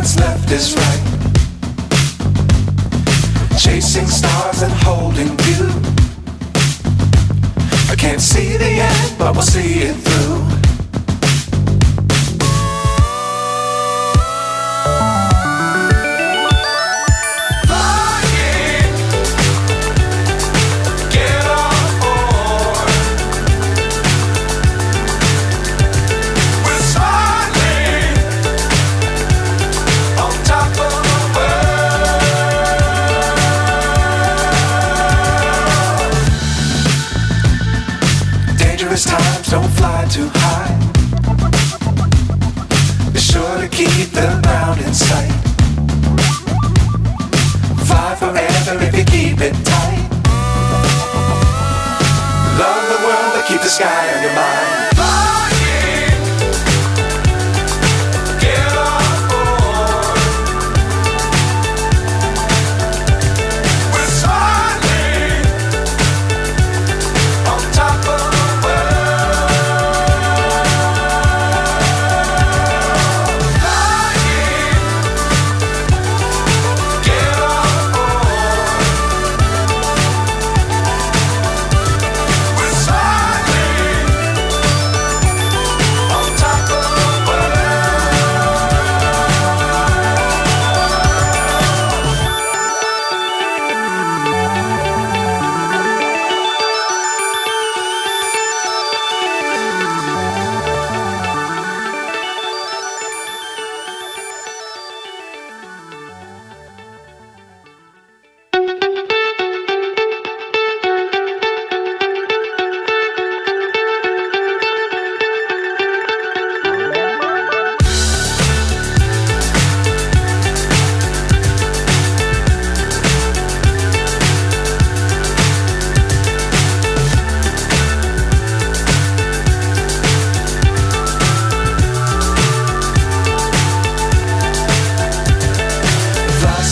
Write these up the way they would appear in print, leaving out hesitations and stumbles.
what's left is right. Chasing stars and holding you. I can't see the end, but we'll see it through. Times don't fly too high. Be sure to keep the ground in sight. Fly forever if you keep it tight. Love the world but keep the sky on your mind.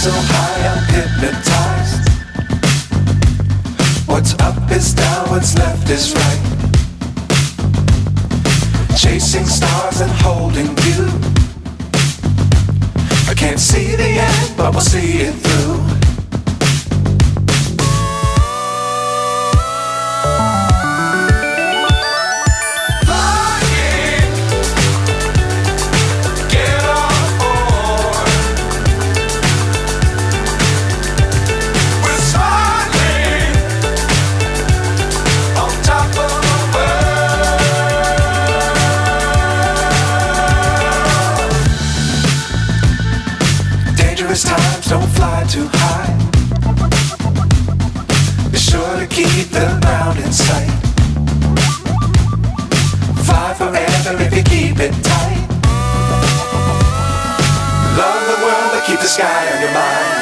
So high I'm hypnotized. What's up is down, what's left is right. Chasing stars and holding you. I can't see the end, but we'll see it through. Times don't fly too high. Be sure to keep the ground in sight. Fly forever if you keep it tight. Love the world but keep the sky on your mind.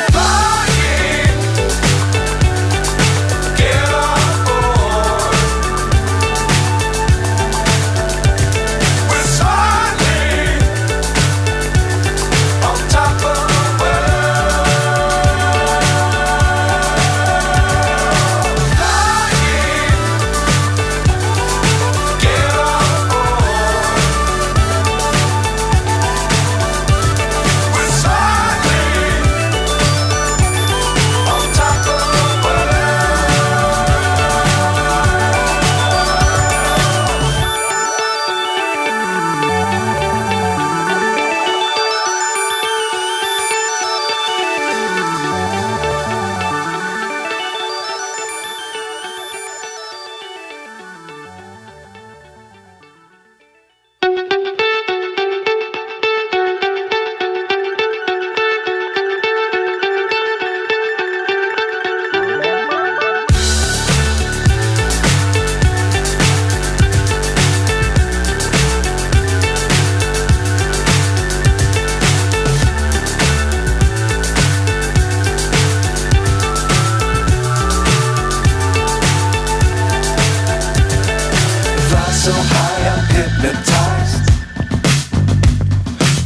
So high I'm hypnotized.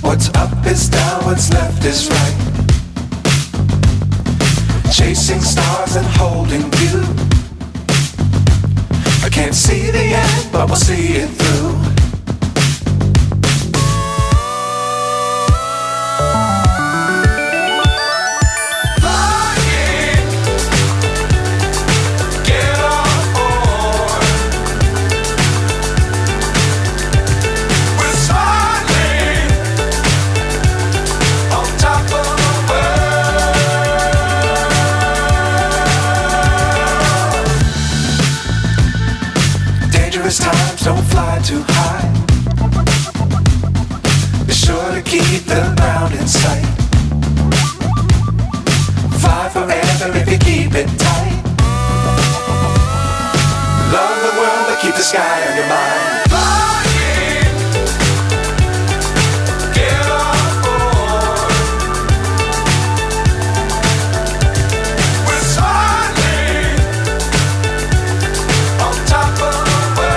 What's up is down, what's left is right. Chasing stars and holding you. I can't see the end, but we'll see it through. found in sight. Fly forever if you keep it tight. Love the world but keep the sky on your mind.